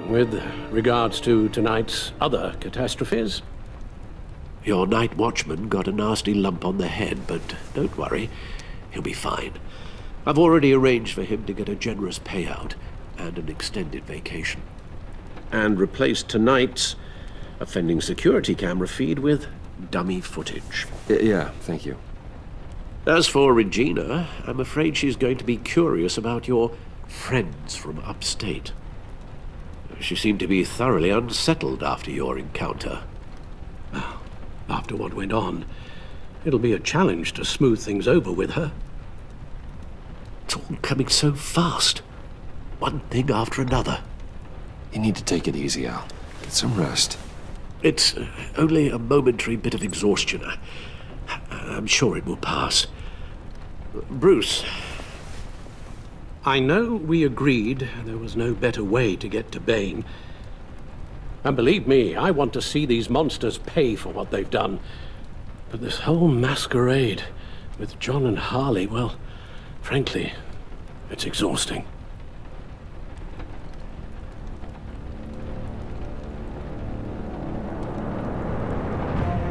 With regards to tonight's other catastrophes? Your night watchman got a nasty lump on the head, but don't worry, he'll be fine. I've already arranged for him to get a generous payout and an extended vacation. And replaced tonight's offending security camera feed with dummy footage. Yeah, thank you. As for Regina, I'm afraid she's going to be curious about your friends from upstate. She seemed to be thoroughly unsettled after your encounter. Well, after what went on, it'll be a challenge to smooth things over with her. It's all coming so fast. One thing after another. You need to take it easy, Al. Get some rest. It's only a momentary bit of exhaustion. I'm sure it will pass. Bruce. I know we agreed there was no better way to get to Bane. And believe me, I want to see these monsters pay for what they've done. But this whole masquerade with John and Harley, well, frankly, it's exhausting.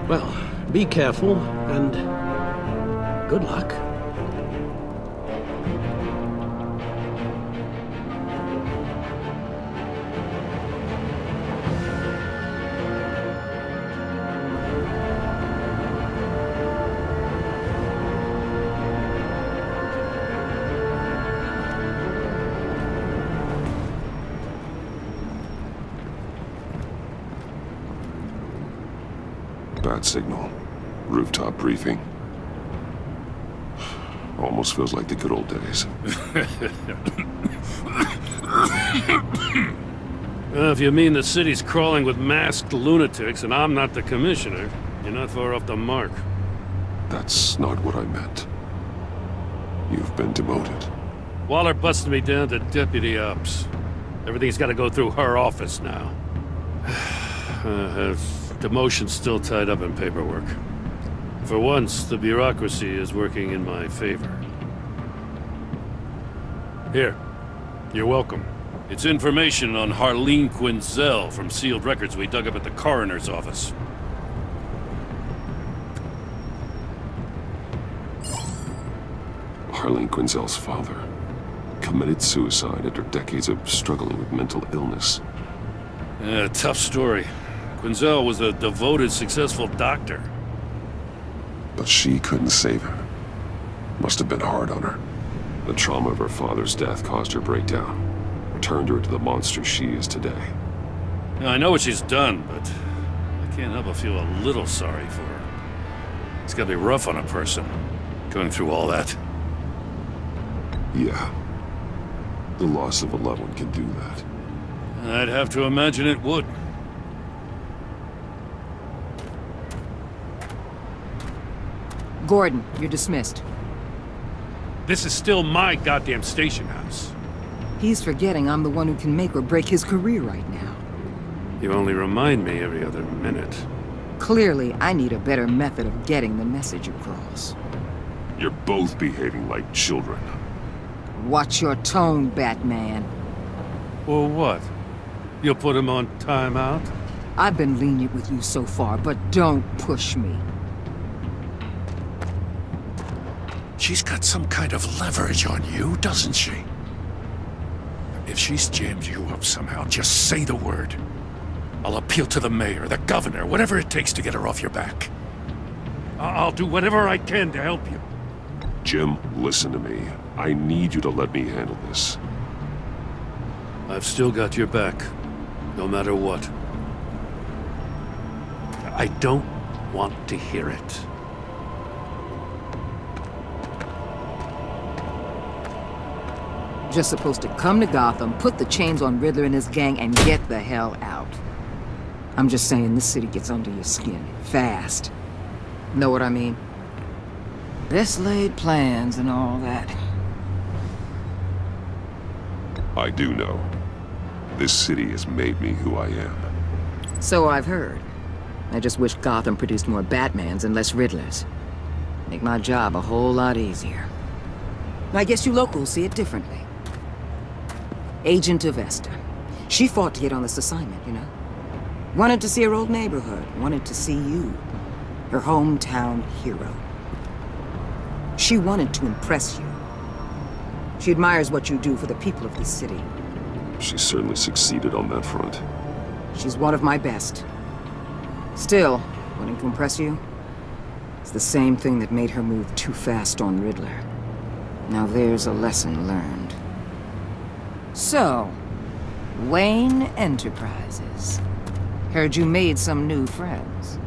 Well, be careful, and good luck. Bad signal. Rooftop briefing. Almost feels like the good old days. If you mean the city's crawling with masked lunatics and I'm not the commissioner, you're not far off the mark. That's not what I meant. You've been demoted. Waller busted me down to deputy ops. Everything's got to go through her office now. Demotion's still tied up in paperwork. For once, the bureaucracy is working in my favor. Here. You're welcome. It's information on Harleen Quinzel from sealed records we dug up at the coroner's office. Harleen Quinzel's father committed suicide after decades of struggling with mental illness. Tough story. Quinzel was a devoted, successful doctor. But she couldn't save him. Must have been hard on her. The trauma of her father's death caused her breakdown. Turned her into the monster she is today. Now, I know what she's done, but I can't help but feel a little sorry for her. It's gotta be rough on a person, going through all that. Yeah. The loss of a loved one can do that. I'd have to imagine it would. Gordon, you're dismissed. This is still my goddamn station house. He's forgetting I'm the one who can make or break his career right now. You only remind me every other minute. Clearly, I need a better method of getting the message across. You're both behaving like children. Watch your tone, Batman. Or what? You'll put him on timeout? I've been lenient with you so far, but don't push me. She's got some kind of leverage on you, doesn't she? If she's jammed you up somehow, just say the word. I'll appeal to the mayor, the governor, whatever it takes to get her off your back. I'll do whatever I can to help you. Jim, listen to me. I need you to let me handle this. I've still got your back, no matter what. I don't want to hear it. Just supposed to come to Gotham, put the chains on Riddler and his gang, and get the hell out. I'm just saying, this city gets under your skin, fast. Know what I mean? Best laid plans and all that. I do know. This city has made me who I am. So I've heard. I just wish Gotham produced more Batmans and less Riddlers. Make my job a whole lot easier. I guess you locals see it differently. Agent of Vesta. She fought to get on this assignment, you know? Wanted to see her old neighborhood, wanted to see you, her hometown hero. She wanted to impress you. She admires what you do for the people of this city. She certainly succeeded on that front. She's one of my best. Still, wanting to impress you, it's the same thing that made her move too fast on Riddler. Now there's a lesson learned. So, Wayne Enterprises. Heard you made some new friends.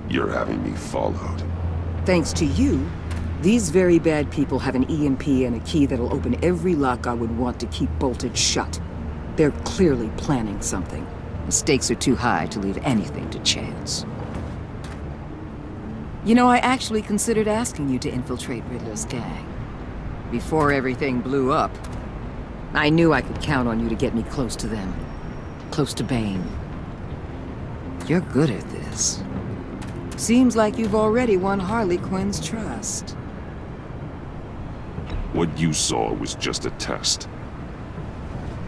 You're having me followed. Thanks to you, these very bad people have an EMP and a key that'll open every lock I would want to keep bolted shut. They're clearly planning something. The stakes are too high to leave anything to chance. You know, I actually considered asking you to infiltrate Riddler's gang. Before everything blew up, I knew I could count on you to get me close to them. Close to Bane. You're good at this. Seems like you've already won Harley Quinn's trust. What you saw was just a test.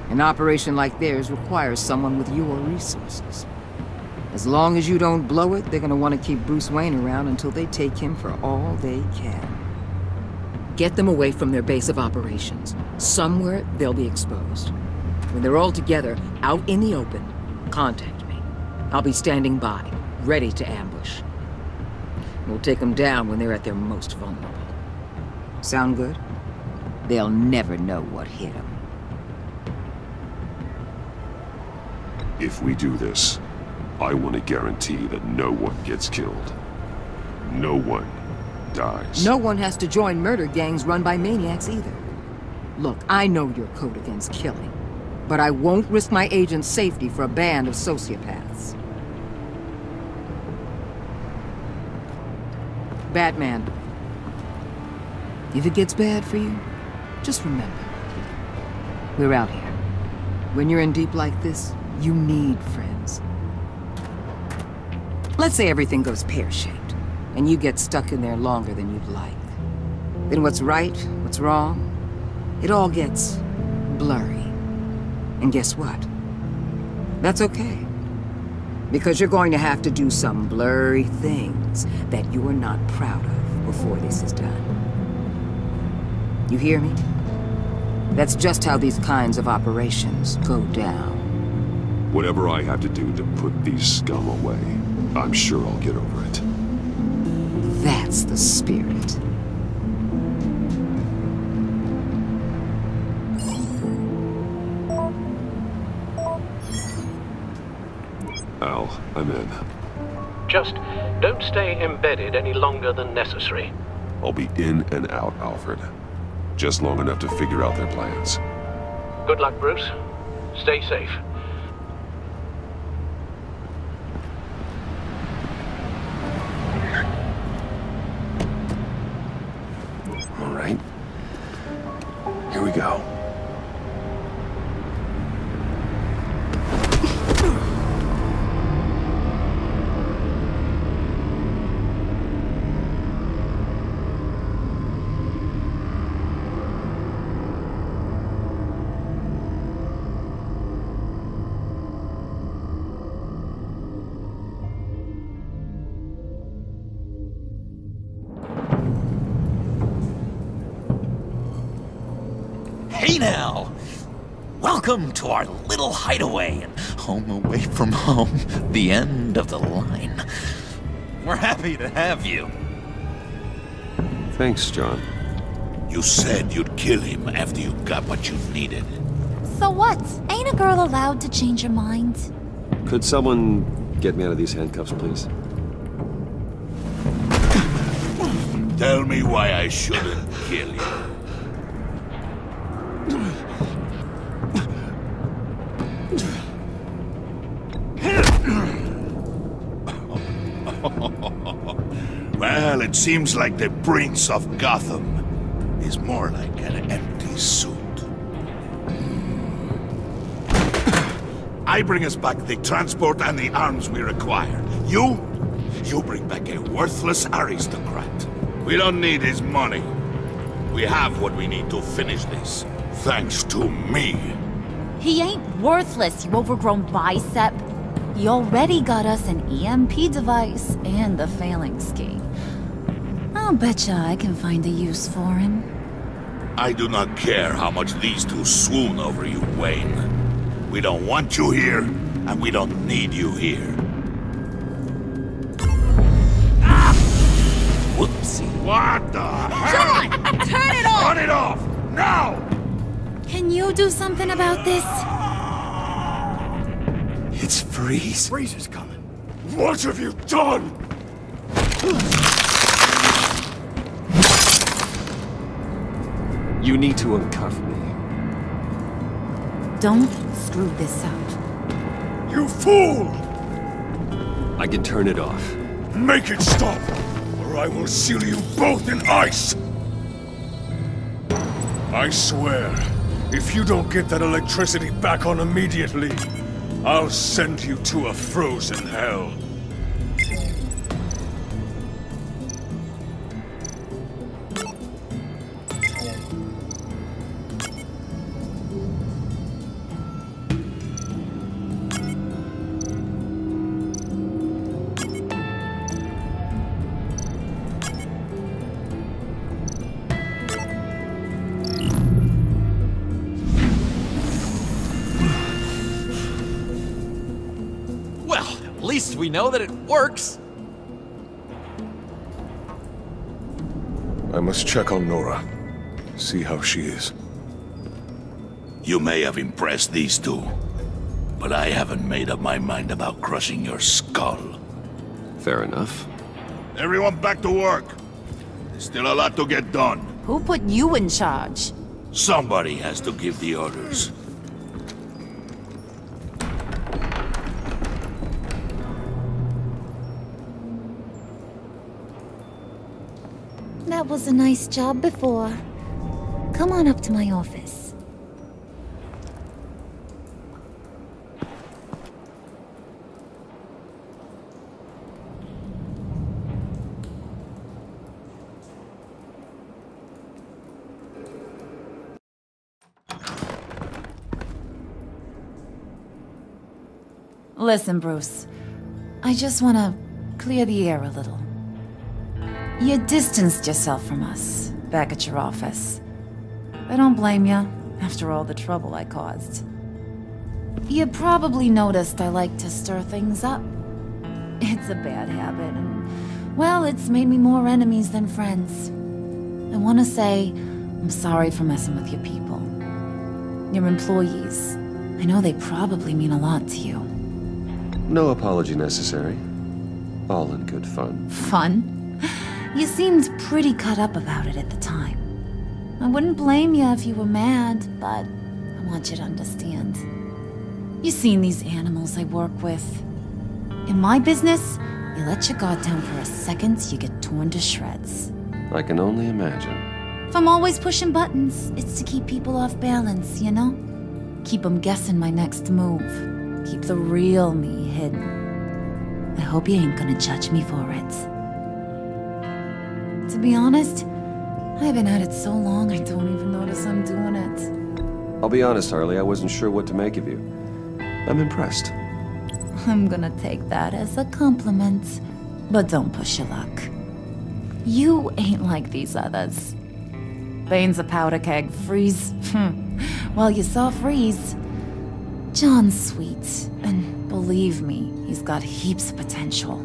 An operation like theirs requires someone with your resources. As long as you don't blow it, they're gonna want to keep Bruce Wayne around until they take him for all they can. Get them away from their base of operations. Somewhere they'll be exposed. When they're all together, out in the open, contact me. I'll be standing by, ready to ambush. We'll take them down when they're at their most vulnerable. Sound good? They'll never know what hit them. If we do this, I want to guarantee that no one gets killed. No one dies. No one has to join murder gangs run by maniacs either. Look, I know your code against killing, but I won't risk my agent's safety for a band of sociopaths. Batman, if it gets bad for you, just remember, we're out here. When you're in deep like this, you need friends. Let's say everything goes pear-shaped, and you get stuck in there longer than you'd like. Then what's right, what's wrong, it all gets blurry. And guess what? That's okay. Because you're going to have to do some blurry things that you're not proud of before this is done. You hear me? That's just how these kinds of operations go down. Whatever I have to do to put these scum away, I'm sure I'll get over it. That's the spirit. Al, I'm in. Just don't stay embedded any longer than necessary. I'll be in and out, Alfred. Just long enough to figure out their plans. Good luck, Bruce. Stay safe. All right. Here we go. Hey now! Welcome to our little hideaway and home away from home, the end of the line. We're happy to have you. Thanks, John. You said you'd kill him after you got what you needed. So what? Ain't a girl allowed to change her mind? Could someone get me out of these handcuffs, please? Tell me why I shouldn't kill you. Well, it seems like the Prince of Gotham is more like an empty suit. I bring us back the transport and the arms we require. You bring back a worthless aristocrat. We don't need his money. We have what we need to finish this, thanks to me. He ain't Worthless, you overgrown bicep. He already got us an EMP device and the phalanx key. I'll betcha I can find a use for him. I do not care how much these two swoon over you, Wayne. We don't want you here, and we don't need you here. Ah! Whoopsie. What the hell? John! Turn it off! Turn it off! Now! Can you do something about this? It's Freeze. Freeze is coming. What have you done? You need to uncuff me. Don't screw this up. You fool! I can turn it off. Make it stop, or I will seal you both in ice! I swear, if you don't get that electricity back on immediately, I'll send you to a frozen hell. At least we know that it works. I must check on Nora. See how she is. You may have impressed these two, but I haven't made up my mind about crushing your skull. Fair enough. Everyone back to work. There's still a lot to get done. Who put you in charge? Somebody has to give the orders. That was a nice job before. Come on up to my office. Listen, Bruce. I just want to clear the air a little. You distanced yourself from us, back at your office. I don't blame you, after all the trouble I caused. You probably noticed I like to stir things up. It's a bad habit, and, well, it's made me more enemies than friends. I want to say, I'm sorry for messing with your people. Your employees. I know they probably mean a lot to you. No apology necessary. All in good fun. Fun? You seemed pretty cut up about it at the time. I wouldn't blame you if you were mad, but I want you to understand. You've seen these animals I work with. In my business, you let your guard down for a second, you get torn to shreds. I can only imagine. If I'm always pushing buttons, it's to keep people off balance, you know? Keep them guessing my next move. Keep the real me hidden. I hope you ain't gonna judge me for it. To be honest, I've been at it so long I don't even notice I'm doing it. I'll be honest, Harley, I wasn't sure what to make of you. I'm impressed. I'm gonna take that as a compliment. But don't push your luck. You ain't like these others. Bane's a powder keg. Freeze. Well, you saw Freeze. John's sweet, and believe me, he's got heaps of potential.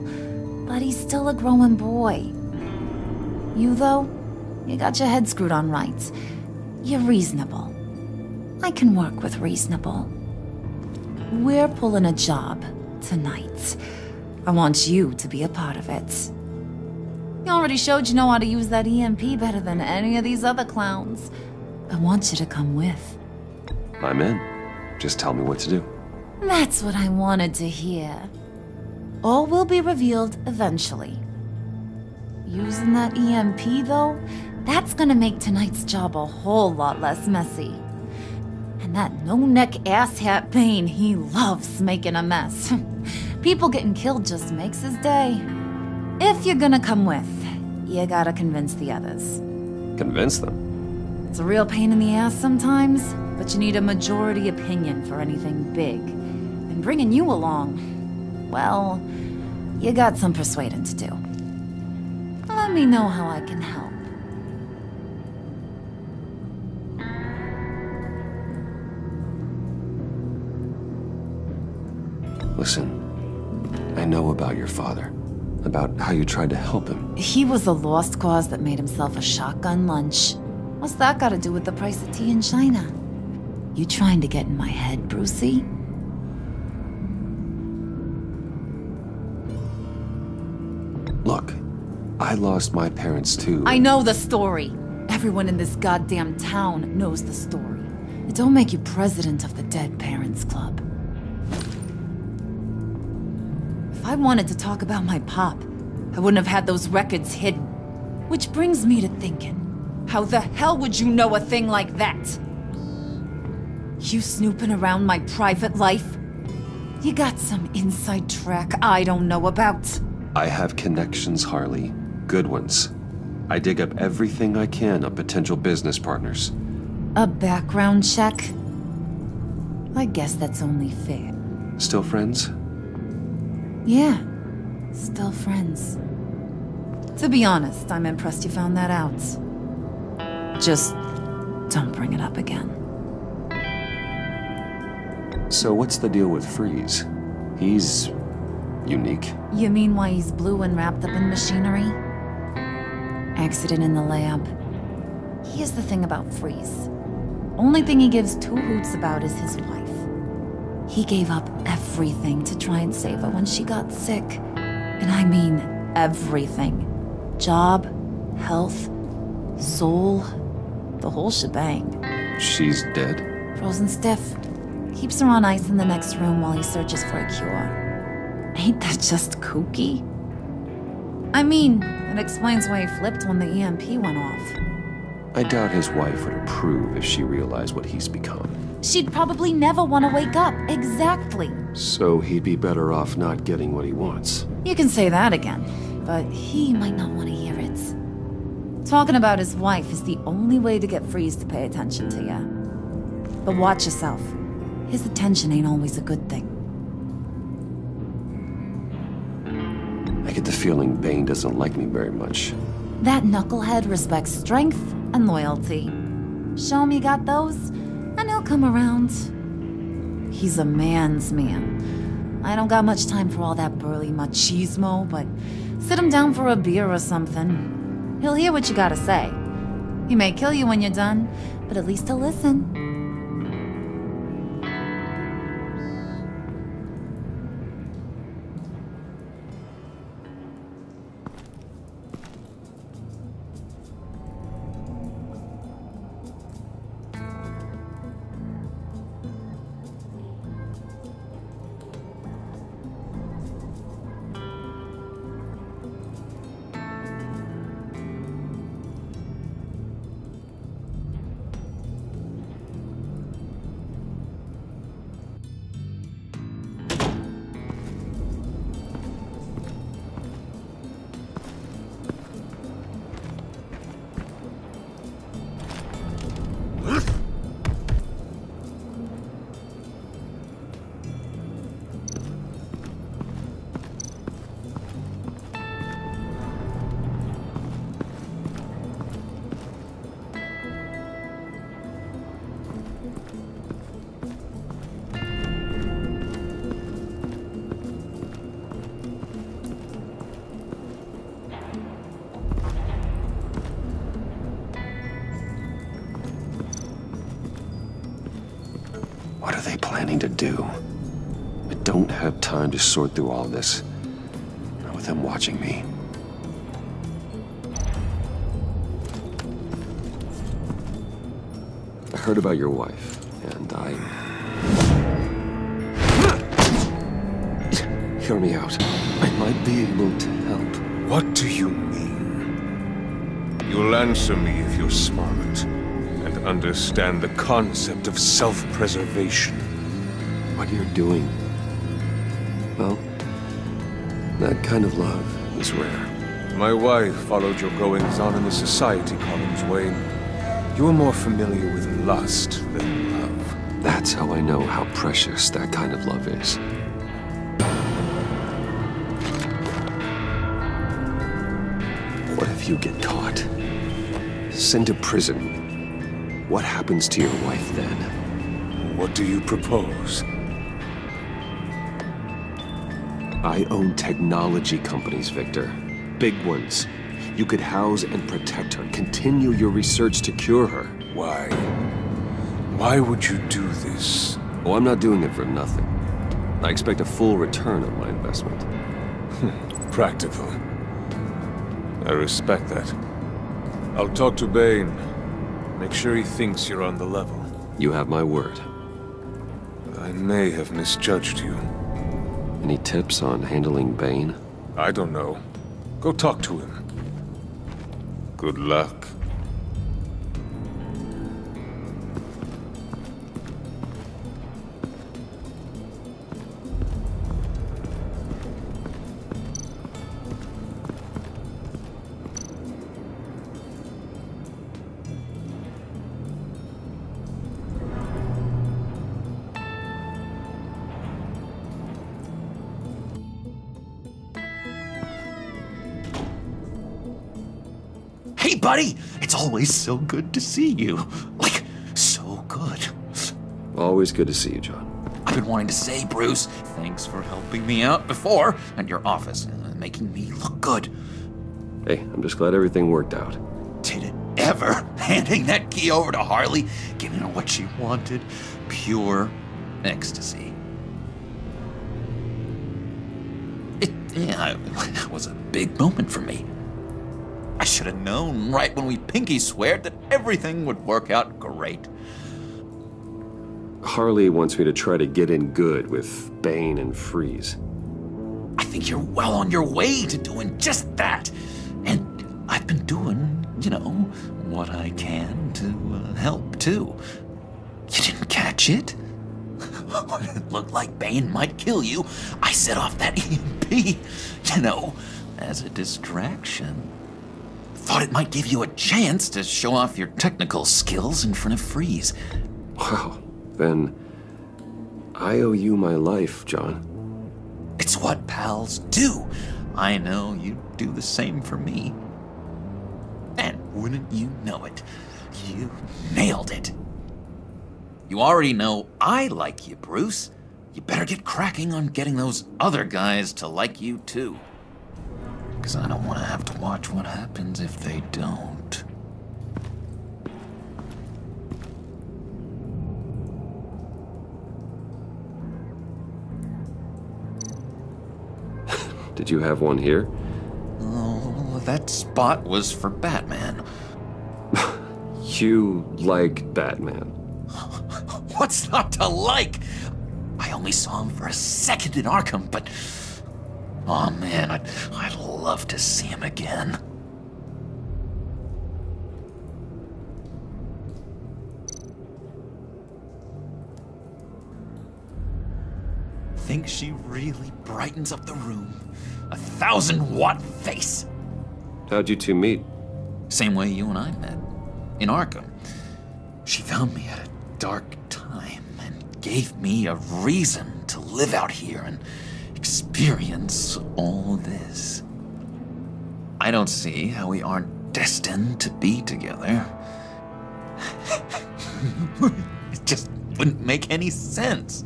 But he's still a growing boy. You, though, you got your head screwed on right. You're reasonable. I can work with reasonable. We're pulling a job tonight. I want you to be a part of it. You already showed you know how to use that EMP better than any of these other clowns. I want you to come with. I'm in. Just tell me what to do. That's what I wanted to hear. All will be revealed eventually. Using that EMP, though, that's gonna make tonight's job a whole lot less messy. And that no-neck asshat Bane, he loves making a mess. People getting killed just makes his day. If you're gonna come with, you gotta convince the others. Convince them? It's a real pain in the ass sometimes, but but you need a majority opinion for anything big. And bringing you along, well, you got some persuading to do. Let me know how I can help. Listen, I know about your father. About how you tried to help him. He was a lost cause that made himself a shotgun lunch. What's that got to do with the price of tea in China? You trying to get in my head, Brucey? Look, I lost my parents too. I know the story. Everyone in this goddamn town knows the story. It don't make you president of the Dead Parents Club. If I wanted to talk about my pop, I wouldn't have had those records hidden. Which brings me to thinking, how the hell would you know a thing like that? You snooping around my private life? You got some inside track I don't know about. I have connections, Harley. Good ones. I dig up everything I can of potential business partners. A background check? I guess that's only fair. Still friends? Yeah, still friends. To be honest, I'm impressed you found that out. Just don't bring it up again. So what's the deal with Freeze? He's unique. You mean why he's blue and wrapped up in machinery? Accident in the lab. Here's the thing about Freeze. Only thing he gives two hoots about is his wife. He gave up everything to try and save her when she got sick. And I mean everything. Job, health, soul, the whole shebang. She's dead? Frozen stiff. Keeps her on ice in the next room while he searches for a cure. Ain't that just kooky? I mean, it explains why he flipped when the EMP went off. I doubt his wife would approve if she realized what he's become. She'd probably never want to wake up. Exactly. So he'd be better off not getting what he wants. You can say that again, but he might not want to hear it. Talking about his wife is the only way to get Freeze to pay attention to you. But watch yourself. His attention ain't always a good thing. I get the feeling Bane doesn't like me very much. That knucklehead respects strength and loyalty. Show him you got those, and he'll come around. He's a man's man. I don't got much time for all that burly machismo, but sit him down for a beer or something. He'll hear what you gotta say. He may kill you when you're done, but at least he'll listen. What are they planning to do? I don't have time to sort through all this. Not with them watching me. I heard about your wife, and Hear me out. I might be able to help. What do you mean? You'll answer me if you're smart and understand the concept of self-preservation. What you're doing, well, that kind of love is rare. My wife followed your goings-on in the society columns, Wayne. You are more familiar with lust than love. That's how I know how precious that kind of love is. What if you get caught? Sent to prison. What happens to your wife then? What do you propose? I own technology companies, Victor. Big ones. You could house and protect her. Continue your research to cure her. Why? Why would you do this? Oh, I'm not doing it for nothing. I expect a full return on my investment. Practical. I respect that. I'll talk to Bane. Make sure he thinks you're on the level. You have my word. I may have misjudged you. Any tips on handling Bane? I don't know. Go talk to him. Good luck. Hey, buddy! It's always so good to see you. Like, so good. Always good to see you, John. I've been wanting to say, Bruce, thanks for helping me out before at your office and making me look good. Hey, I'm just glad everything worked out. Did it ever? Handing that key over to Harley, giving her what she wanted. Pure ecstasy. It was a big moment for me. I should have known right when we pinky sweared that everything would work out great. Harley wants me to try to get in good with Bane and Freeze. I think you're well on your way to doing just that. And I've been doing, what I can to help, too. You didn't catch it? When it looked like Bane might kill you, I set off that EMP, as a distraction. Thought it might give you a chance to show off your technical skills in front of Freeze. Wow, then I owe you my life, John. It's what pals do. I know you'd do the same for me. And wouldn't you know it, you nailed it. You already know I like you, Bruce. You better get cracking on getting those other guys to like you, too. Because I don't want to have to watch what happens if they don't. Did you have one here? Oh, that spot was for Batman. You like Batman? What's not to like? I only saw him for a second in Arkham, but... oh man, I'd love to see him again. Think she really brightens up the room. 1,000-watt face. How'd you two meet? Same way you and I met. In Arkham. She found me at a dark time and gave me a reason to live out here and experience all this. I don't see how we aren't destined to be together. It just wouldn't make any sense.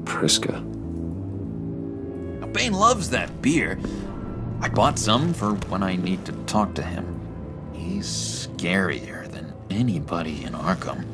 Priska. Bane loves that beer. I bought some for when I need to talk to him. He's scarier than anybody in Arkham.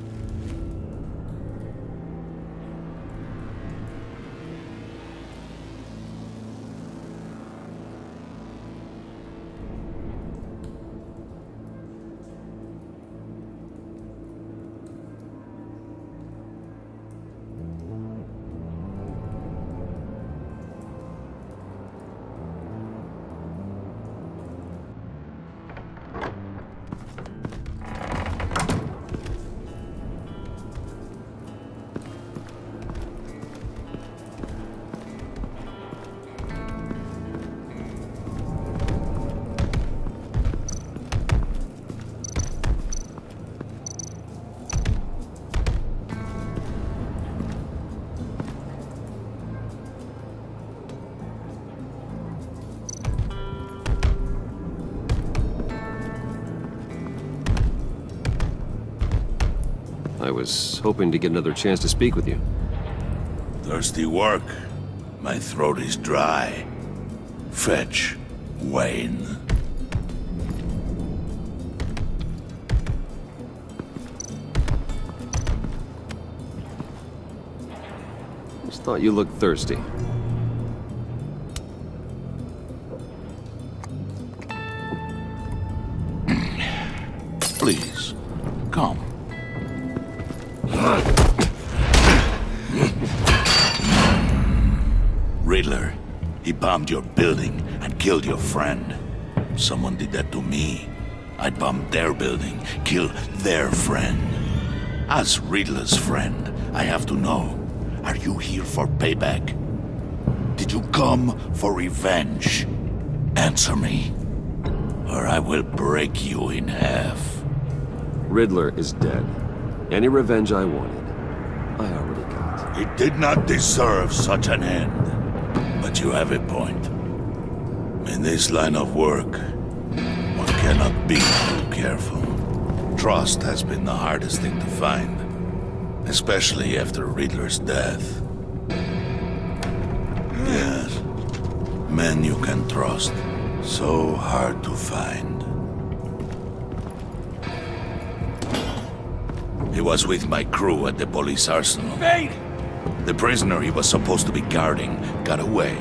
was hoping to get another chance to speak with you. Thirsty work. My throat is dry. Fetch, Wayne. Just thought you looked thirsty. Please, come. Riddler, he bombed your building and killed your friend. Someone did that to me. I'd bomb their building, kill their friend. As Riddler's friend, I have to know, are you here for payback? Did you come for revenge? Answer me, or I will break you in half. Riddler is dead. Any revenge I wanted, I already got. He did not deserve such an end. But you have a point. In this line of work, one cannot be too careful. Trust has been the hardest thing to find, especially after Riddler's death. Yes, men you can trust, so hard to find. He was with my crew at the police arsenal. Bane! The prisoner he was supposed to be guarding got away.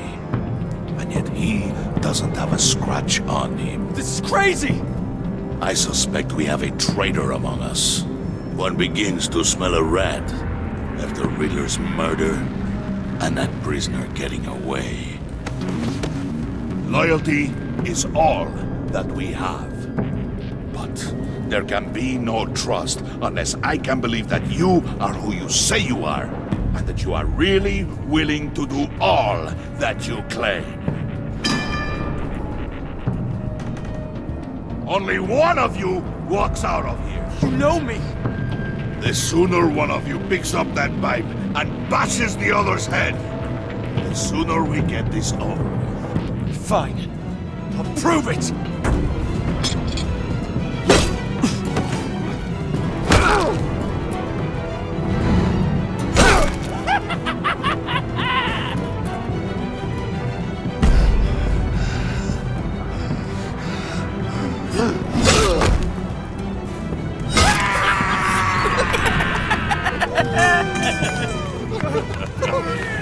And yet he doesn't have a scratch on him. This is crazy! I suspect we have a traitor among us. One begins to smell a rat after Riddler's murder and that prisoner getting away. Loyalty is all that we have. But there can be no trust unless I can believe that you are who you say you are, and that you are really willing to do all that you claim. Only one of you walks out of here. You know me! The sooner one of you picks up that pipe and bashes the other's head, the sooner we get this over with. Fine. I'll prove it!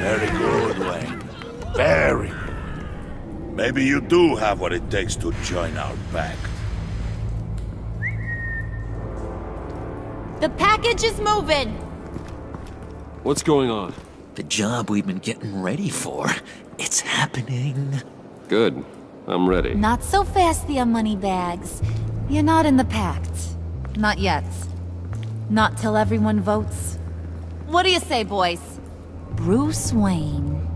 Very good, Wayne. Very. Maybe you do have what it takes to join our pact. The package is moving! What's going on? The job we've been getting ready for. It's happening. Good. I'm ready. Not so fast, the moneybags. You're not in the pact. Not yet. Not till everyone votes. What do you say, boys? Bruce Wayne.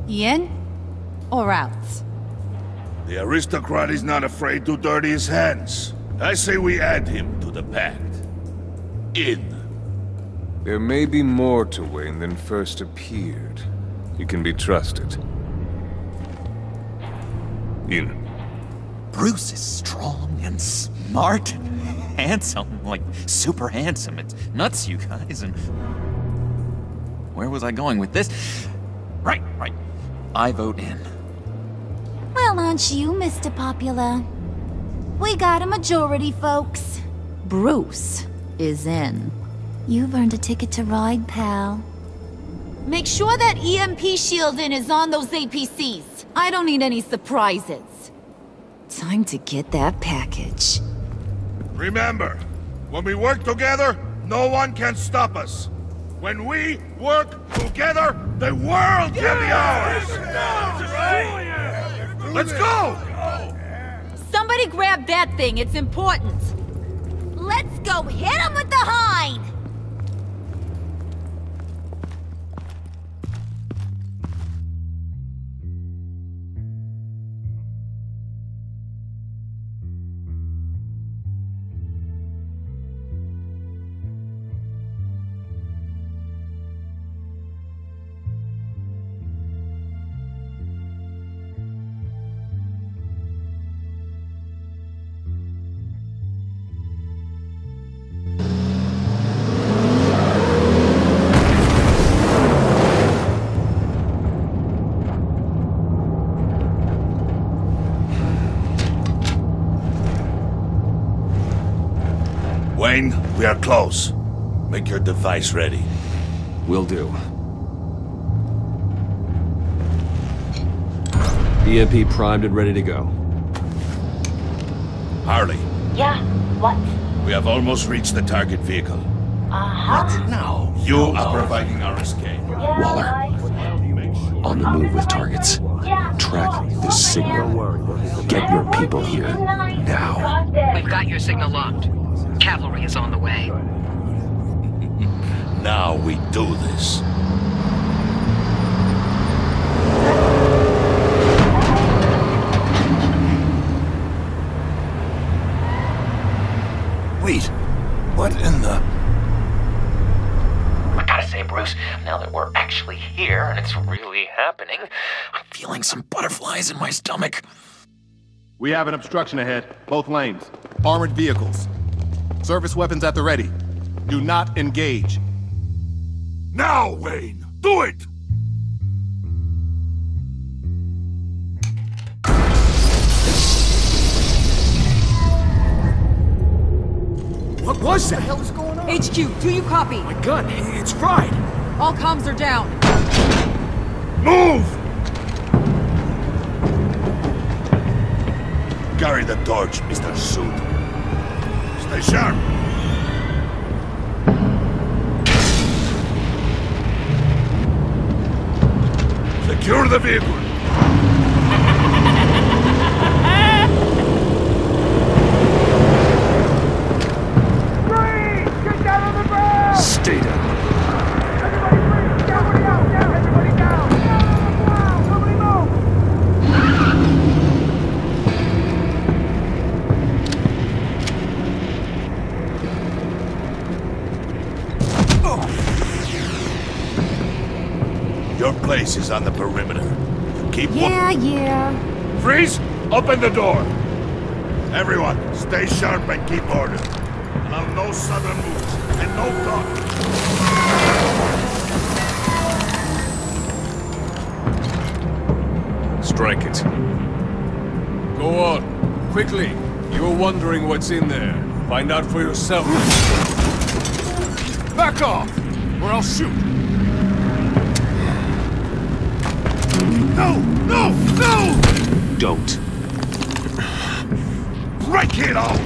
In or out? The aristocrat is not afraid to dirty his hands. I say we add him to the pact. In. There may be more to Wayne than first appeared. He can be trusted. In. Bruce is strong and smart and handsome, like super handsome. It's nuts, you guys, and... Where was I going with this? Right. I vote in. Well, aren't you, Mr. Popular? We got a majority, folks. Bruce is in. You've earned a ticket to ride, pal. Make sure that EMP shielding is on those APCs. I don't need any surprises. Time to get that package. Remember, when we work together, no one can stop us. When we work together, the world can be ours! Let's go! Somebody grab that thing, it's important. Let's go hit him with the hind! Wayne, we are close. Make your device ready. Will do. EMP primed and ready to go. Harley. Yeah, what? We have almost reached the target vehicle. Uh-huh. Now, you are providing our escape. Waller, on the move with targets. Track this signal. Get your people here, now. We've got your signal locked. Cavalry is on the way. Now we do this. Wait, what in the... I gotta say, Bruce, now that we're actually here and it's really happening, I'm feeling some butterflies in my stomach. We have an obstruction ahead, both lanes. Armored vehicles. Service weapons at the ready. Do not engage. Now, Wayne! Do it! What was that? What the hell is going on? HQ, do you copy? My gun, it's fried. All comms are down. Move! Carry the torch, Mr. Suit. Stay sharp. Secure the vehicle. Stay down. Everybody down! Everybody down! Somebody move! Your place is on the perimeter. Keep Yeah. Freeze! Open the door! Everyone, stay sharp and keep order. Allow no sudden moves and no talk. Strike it. Go on. Quickly. You were wondering what's in there. Find out for yourself. Back off, or I'll shoot. No! No! No! Don't. Break it off!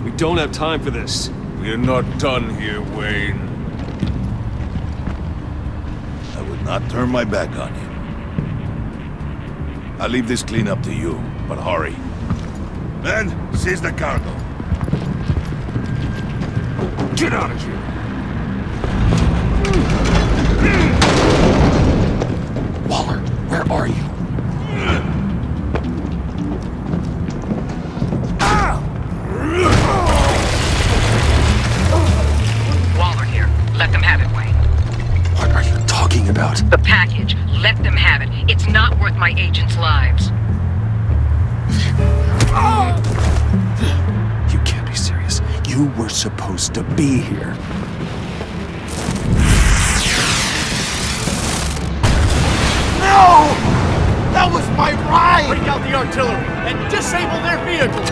We don't have time for this. We're not done here, Wayne. I would not turn my back on you. I'll leave this clean up to you, but hurry. Men, seize the cargo. Get out of here! Waller, where are you? Waller here. Let them have it, Wayne. What are you talking about? The package. Let them have it. It's not worth my agents' lives. You can't be serious. You were supposed to be here. No! That was my ride! Break out the artillery and disable their vehicles!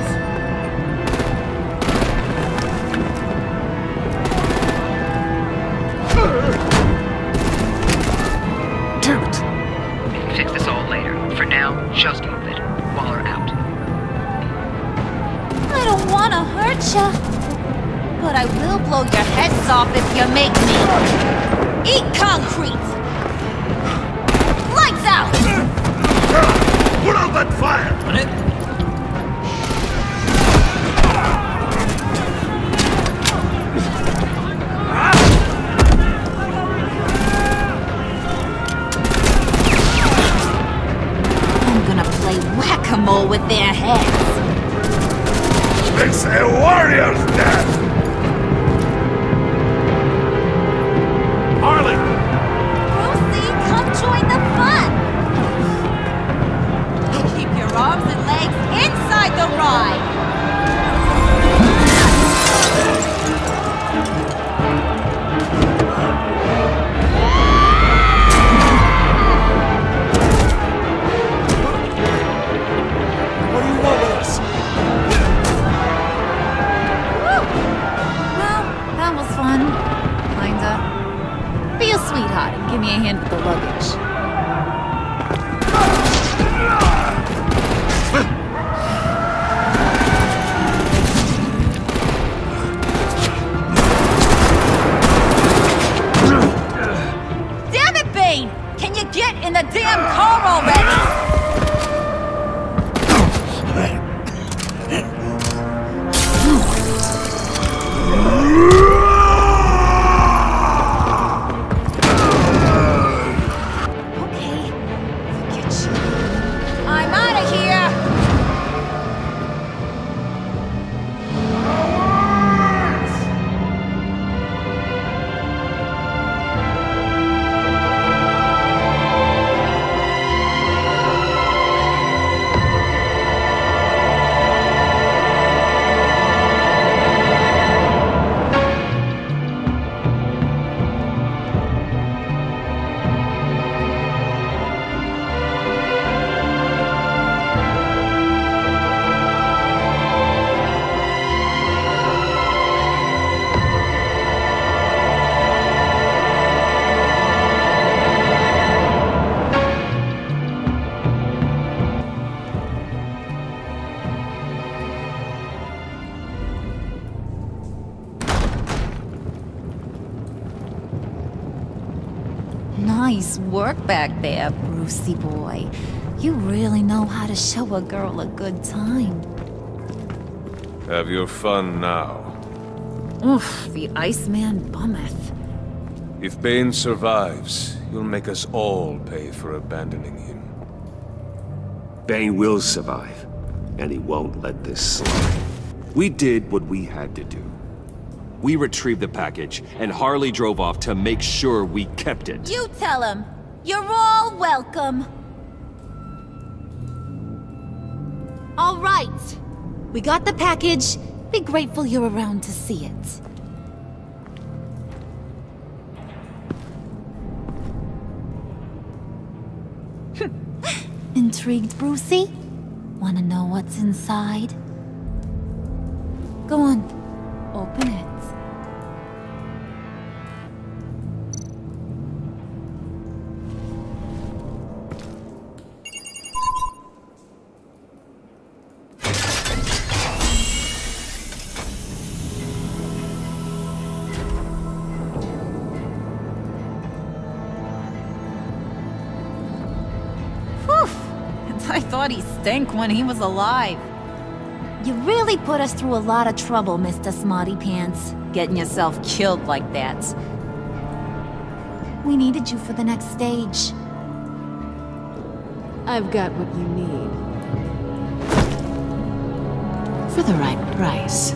Damn it! We can fix this all later. For now, just move it. Waller out. I don't want to hurt ya, but I will blow your heads off if you make me. Eat concrete! Lights out! Put out that fire! I'm gonna play whack-a-mole with their heads. It's a warrior's death! Harley! Brucey, come join the fun! Keep your arms and legs inside the ride! What do you want with us? work back there, Brucey boy. You really know how to show a girl a good time. Have your fun now. Oof, the Iceman bummeth. If Bane survives, you'll make us all pay for abandoning him. Bane will survive, and he won't let this slide. We did what we had to do. We retrieved the package, and Harley drove off to make sure we kept it. You tell him. You're all welcome. All right. We got the package. Be grateful you're around to see it. Intrigued, Brucey? Wanna know what's inside? Go on. Open it. I thought he stank when he was alive. You really put us through a lot of trouble, Mr. Smarty Pants, getting yourself killed like that. We needed you for the next stage. I've got what you need. For the right price.